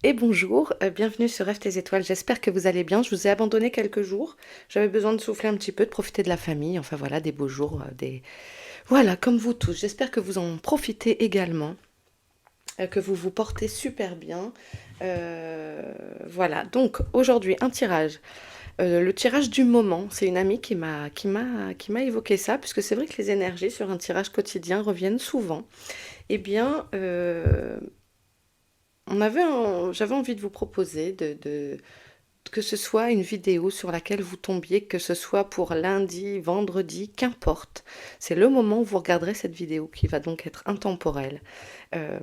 et bonjour, bienvenue sur Rêve tes étoiles, j'espère que vous allez bien. Je vous ai abandonné quelques jours, j'avais besoin de souffler un petit peu, de profiter de la famille, enfin voilà, des beaux jours, des... Voilà, comme vous tous, j'espère que vous en profitez également, que vous vous portez super bien. Voilà, donc aujourd'hui un tirage. Le tirage du moment, c'est une amie qui m'a évoqué ça, puisque c'est vrai que les énergies sur un tirage quotidien reviennent souvent. Eh bien, j'avais envie de vous proposer que ce soit une vidéo sur laquelle vous tombiez, que ce soit pour lundi, vendredi, qu'importe. C'est le moment où vous regarderez cette vidéo qui va donc être intemporelle. Euh,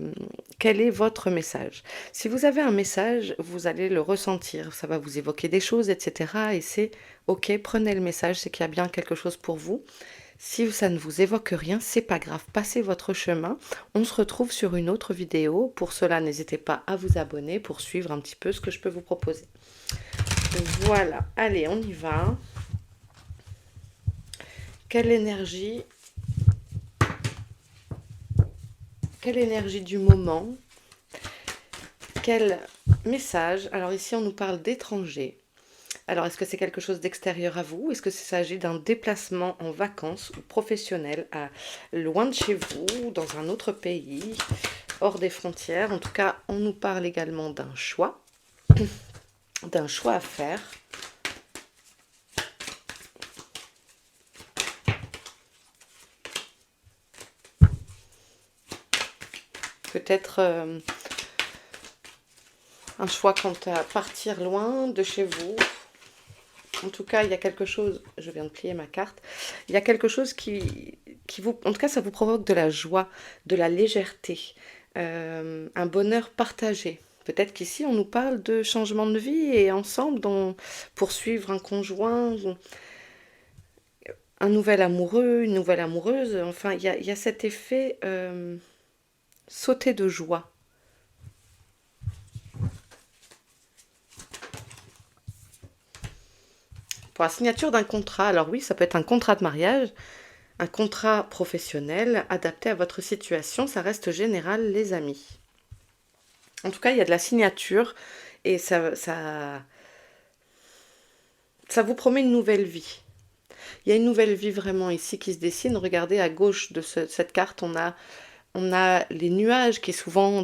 Quel est votre message? Si vous avez un message, vous allez le ressentir, ça va vous évoquer des choses, etc. Et c'est ok, prenez le message, c'est qu'il y a bien quelque chose pour vous. Si ça ne vous évoque rien, c'est pas grave, passez votre chemin. On se retrouve sur une autre vidéo. Pour cela, n'hésitez pas à vous abonner pour suivre un petit peu ce que je peux vous proposer. Voilà, allez, on y va. Quelle énergie, quelle énergie du moment, quel message. Alors ici, on nous parle d'étrangers. Alors, est-ce que c'est quelque chose d'extérieur à vous? Est-ce que s'agit d'un déplacement en vacances ou professionnel loin de chez vous, dans un autre pays, hors des frontières? En tout cas, on nous parle également d'un choix à faire. Peut-être un choix quant à partir loin de chez vous. En tout cas, il y a quelque chose, je viens de plier ma carte, il y a quelque chose qui vous, en tout cas, ça vous provoque de la joie, de la légèreté, un bonheur partagé. Peut-être qu'ici, on nous parle de changement de vie et ensemble, poursuivre un conjoint, un nouvel amoureux, une nouvelle amoureuse. Enfin, il y a cet effet sauter de joie. Pour la signature d'un contrat, alors oui, ça peut être un contrat de mariage, un contrat professionnel adapté à votre situation, ça reste général, les amis. En tout cas, il y a de la signature et ça vous promet une nouvelle vie. Il y a une nouvelle vie vraiment ici qui se dessine. Regardez à gauche de cette carte, on a les nuages qui souvent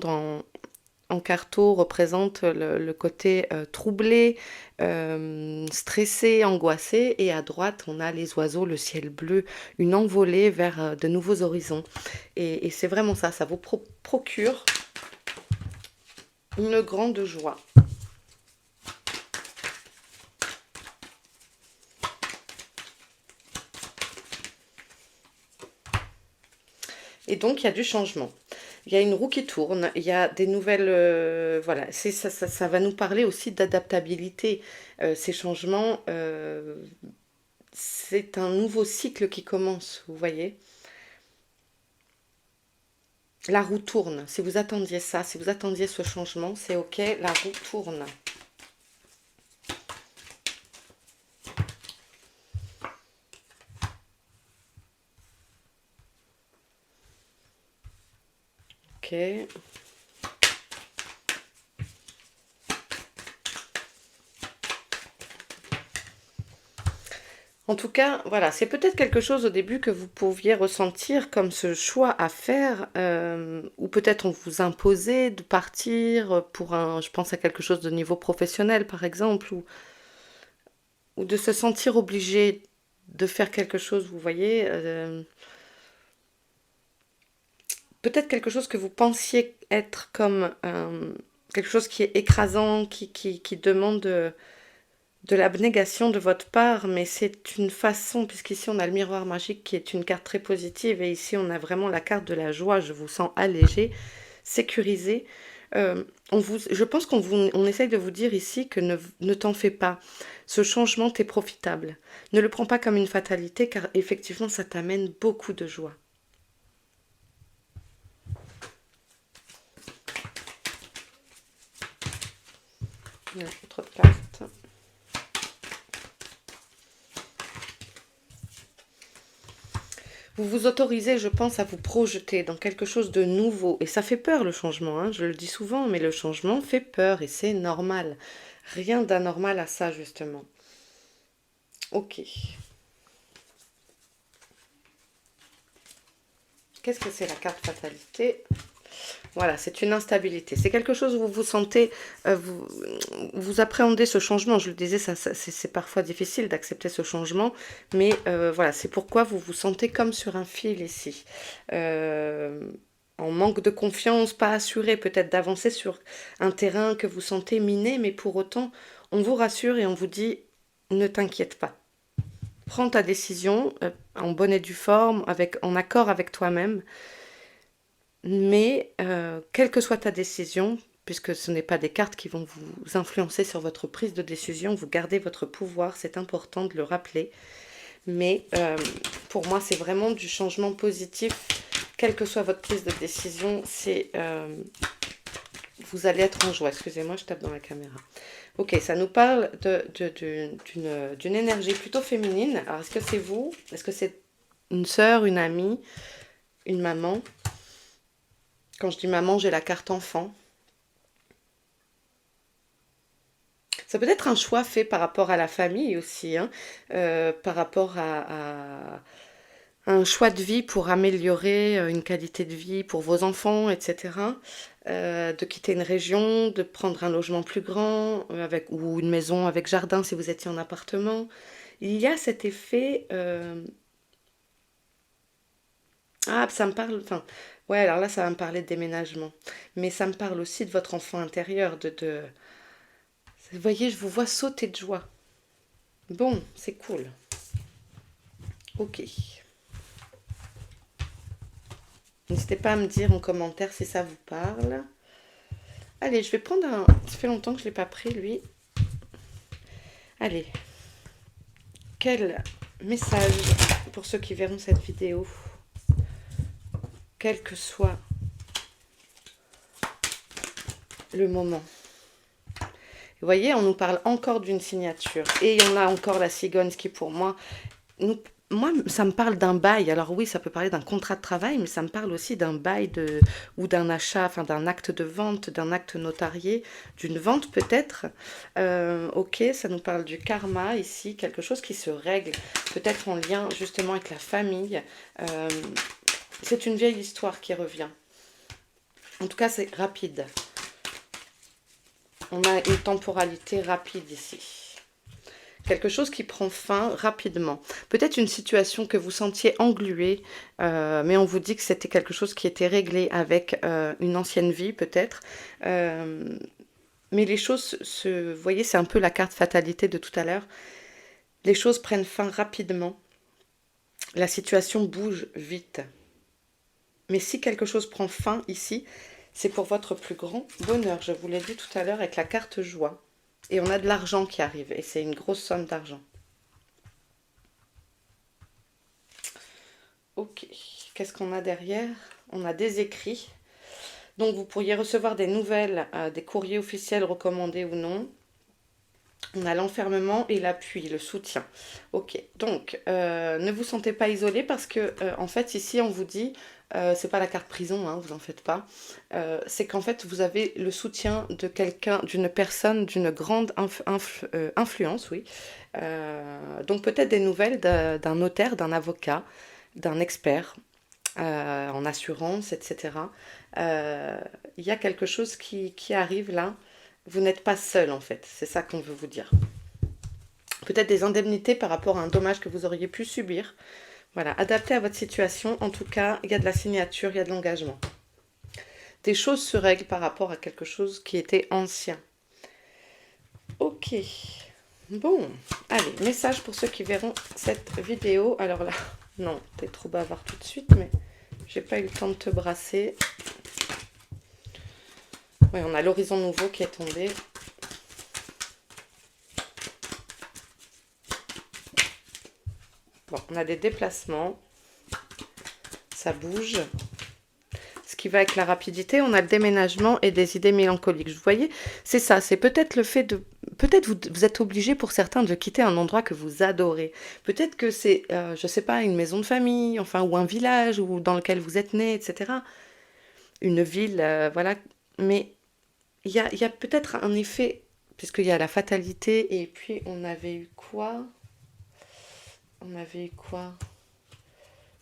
en carto représentent le côté troublé, stressé, angoissé. Et à droite, on a les oiseaux, le ciel bleu, une envolée vers de nouveaux horizons. Et c'est vraiment ça, ça vous procure une grande joie. Et donc, il y a du changement. Il y a une roue qui tourne, il y a des nouvelles... voilà, ça va nous parler aussi d'adaptabilité. Ces changements, c'est un nouveau cycle qui commence, vous voyez. La roue tourne. Si vous attendiez ça, si vous attendiez ce changement, c'est ok, la roue tourne. Ok. En tout cas, voilà, c'est peut-être quelque chose au début que vous pouviez ressentir comme ce choix à faire, ou peut-être on vous imposait de partir pour je pense à quelque chose de niveau professionnel par exemple, ou de se sentir obligé de faire quelque chose, vous voyez, peut-être quelque chose que vous pensiez être comme quelque chose qui est écrasant, qui demande de l'abnégation de votre part, mais c'est une façon, puisqu'ici on a le miroir magique qui est une carte très positive, et ici on a vraiment la carte de la joie, je vous sens allégé, sécurisé. Je pense on essaye de vous dire ici que ne t'en fais pas. Ce changement t'est profitable. Ne le prends pas comme une fatalité, car effectivement ça t'amène beaucoup de joie. Une autre carte. Vous vous autorisez, je pense, à vous projeter dans quelque chose de nouveau. Et ça fait peur, le changement, hein, je le dis souvent, mais le changement fait peur et c'est normal. Rien d'anormal à ça, justement. Ok. Qu'est-ce que c'est la carte fatalité? Voilà, c'est une instabilité. C'est quelque chose où vous vous sentez, vous appréhendez ce changement. Je le disais, c'est parfois difficile d'accepter ce changement, mais voilà, c'est pourquoi vous vous sentez comme sur un fil ici. En manque de confiance, pas assuré peut-être d'avancer sur un terrain que vous sentez miné, mais pour autant, on vous rassure et on vous dit, ne t'inquiète pas. Prends ta décision en bonne et due forme, en accord avec toi-même. Mais quelle que soit ta décision, puisque ce n'est pas des cartes qui vont vous influencer sur votre prise de décision, vous gardez votre pouvoir, c'est important de le rappeler. Mais pour moi, c'est vraiment du changement positif. Quelle que soit votre prise de décision, vous allez être en joie. Excusez-moi, je tape dans la caméra. Ok, ça nous parle d'une énergie plutôt féminine. Alors, est-ce que c'est vous? Est-ce que c'est une sœur, une amie, une maman? Quand je dis maman, j'ai la carte enfant. Ça peut être un choix fait par rapport à la famille aussi, hein, par rapport à un choix de vie pour améliorer une qualité de vie pour vos enfants, etc. De quitter une région, de prendre un logement plus grand, ou une maison avec jardin si vous étiez en appartement. Il y a cet effet... Ah, ça me parle... Enfin, ouais, alors là, ça va me parler de déménagement. Mais ça me parle aussi de votre enfant intérieur, Vous voyez, je vous vois sauter de joie. Bon, c'est cool. Ok. N'hésitez pas à me dire en commentaire si ça vous parle. Allez, je vais prendre un... Ça fait longtemps que je ne l'ai pas pris, lui. Allez. Quel message pour ceux qui verront cette vidéo, quel que soit le moment. Vous voyez, on nous parle encore d'une signature. Et il y en a encore la cigogne, ce qui pour moi... Moi, ça me parle d'un bail. Alors oui, ça peut parler d'un contrat de travail, mais ça me parle aussi d'un bail ou d'un achat, enfin d'un acte de vente, d'un acte notarié, d'une vente peut-être. Ok, ça nous parle du karma ici, quelque chose qui se règle, peut-être en lien justement avec la famille. C'est une vieille histoire qui revient. En tout cas, c'est rapide. On a une temporalité rapide ici. Quelque chose qui prend fin rapidement. Peut-être une situation que vous sentiez engluée, mais on vous dit que c'était quelque chose qui était réglé avec une ancienne vie peut-être. Mais les choses, vous voyez, c'est un peu la carte fatalité de tout à l'heure. Les choses prennent fin rapidement. La situation bouge vite. Mais si quelque chose prend fin ici, c'est pour votre plus grand bonheur. Je vous l'ai dit tout à l'heure avec la carte joie. Et on a de l'argent qui arrive. Et c'est une grosse somme d'argent. Ok. Qu'est-ce qu'on a derrière? On a des écrits. Donc vous pourriez recevoir des nouvelles, des courriers officiels recommandés ou non. On a l'enfermement et l'appui, le soutien. Ok. Donc ne vous sentez pas isolé parce que en fait ici on vous dit... c'est pas la carte prison, hein, vous en faites pas. C'est qu'en fait, vous avez le soutien de quelqu'un, d'une personne, d'une grande influence, oui. Donc peut-être des nouvelles d'un notaire, d'un avocat, d'un expert en assurance, etc. Il y a quelque chose qui arrive là. Vous n'êtes pas seul, en fait. C'est ça qu'on veut vous dire. Peut-être des indemnités par rapport à un dommage que vous auriez pu subir. Voilà, adapté à votre situation, en tout cas, il y a de la signature, il y a de l'engagement. Des choses se règlent par rapport à quelque chose qui était ancien. Ok. Bon, allez, message pour ceux qui verront cette vidéo. Alors là, non, t'es trop bavard tout de suite, mais j'ai pas eu le temps de te brasser. Oui, on a l'horizon nouveau qui est tombé. Bon, on a des déplacements, ça bouge. Ce qui va avec la rapidité, on a le déménagement et des idées mélancoliques. Vous voyez, c'est ça, c'est peut-être le fait de peut-être vous êtes obligé pour certains de quitter un endroit que vous adorez. Peut-être que c'est, je sais pas, une maison de famille, enfin, ou un village ou dans lequel vous êtes né, etc. Une ville, voilà. Mais il y a peut-être un effet, puisqu'il y a la fatalité, et puis on avait eu quoi? On avait eu quoi?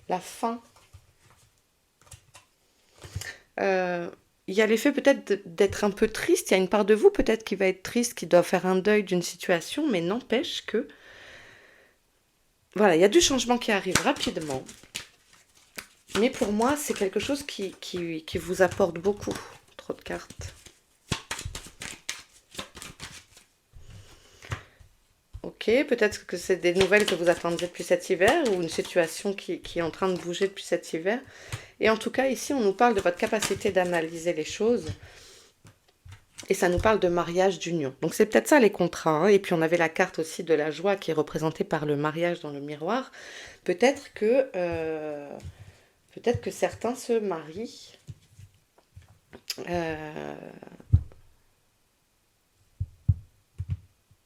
La fin. Euh, il y a l'effet peut-être d'être un peu triste. Il y a une part de vous peut-être qui va être triste, qui doit faire un deuil d'une situation, mais n'empêche que, voilà, il y a du changement qui arrive rapidement. Mais pour moi, c'est quelque chose qui vous apporte beaucoup. Trop de cartes. Ok, peut-être que c'est des nouvelles que vous attendiez depuis cet hiver ou une situation qui est en train de bouger depuis cet hiver. Et en tout cas, ici, on nous parle de votre capacité d'analyser les choses. Et ça nous parle de mariage, d'union. Donc c'est peut-être ça les contrats, hein. Et puis on avait la carte aussi de la joie qui est représentée par le mariage dans le miroir. Peut-être que, euh, peut-être que certains se marient. euh,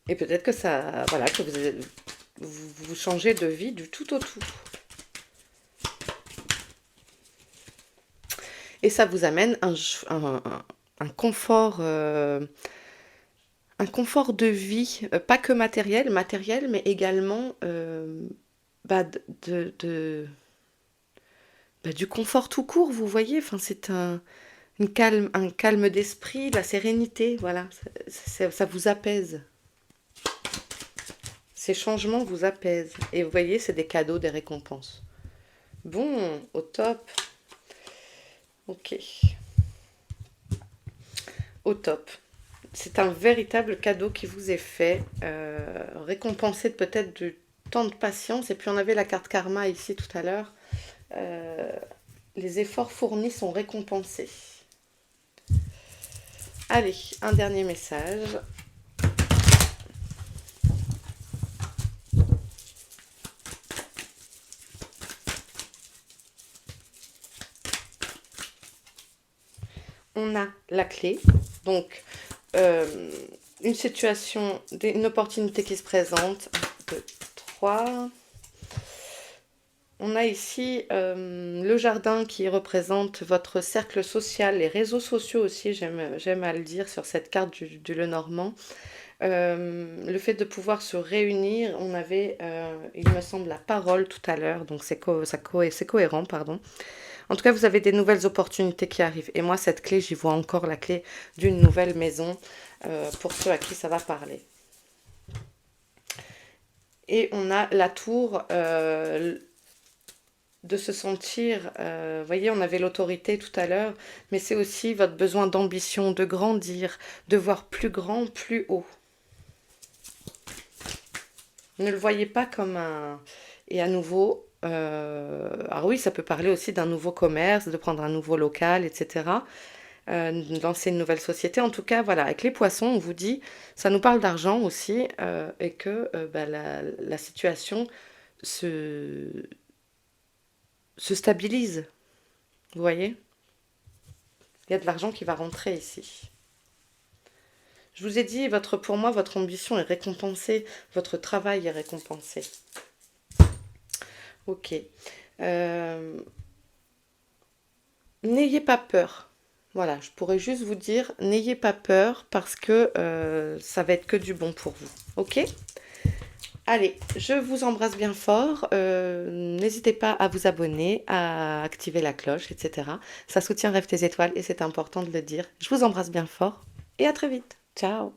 et peut-être que ça, voilà, que vous changez de vie du tout au tout. Et ça vous amène un confort, un confort de vie, pas que matériel, mais également bah, du confort tout court, vous voyez. Enfin, c'est un calme d'esprit, de la sérénité, voilà. Ça vous apaise. Ces changements vous apaisent. Et vous voyez, c'est des cadeaux, des récompenses. Bon, au top. Ok, au top. C'est un véritable cadeau qui vous est fait, récompensé peut-être du temps de patience. Et puis on avait la carte karma ici tout à l'heure. Euh, les efforts fournis sont récompensés. Allez, un dernier message. On a la clé. Donc, euh, une situation, une opportunité qui se présente. 1, 2, 3. On a ici le jardin qui représente votre cercle social, les réseaux sociaux aussi, j'aime à le dire sur cette carte du Lenormand. Le fait de pouvoir se réunir, on avait, il me semble, la parole tout à l'heure, donc c'est cohérent, pardon. En tout cas, vous avez des nouvelles opportunités qui arrivent. Et moi, cette clé, j'y vois encore la clé d'une nouvelle maison pour ceux à qui ça va parler. Et on a la tour de se sentir, vous voyez, on avait l'autorité tout à l'heure, mais c'est aussi votre besoin d'ambition, de grandir, de voir plus grand, plus haut. Ne le voyez pas comme un... Et à nouveau, alors oui, ça peut parler aussi d'un nouveau commerce, de prendre un nouveau local, etc. De lancer une nouvelle société. En tout cas, voilà, avec les poissons, on vous dit, ça nous parle d'argent aussi, et que bah, la situation se, se stabilise. Vous voyez? Il y a de l'argent qui va rentrer ici. Je vous ai dit, pour moi, votre ambition est récompensée, votre travail est récompensé. Ok. Euh, N'ayez pas peur. Voilà, je pourrais juste vous dire, n'ayez pas peur parce que ça va être que du bon pour vous. Ok? Allez, je vous embrasse bien fort. N'hésitez pas à vous abonner, à activer la cloche, etc. Ça soutient Rêve tes étoiles et c'est important de le dire. Je vous embrasse bien fort et à très vite. Ciao!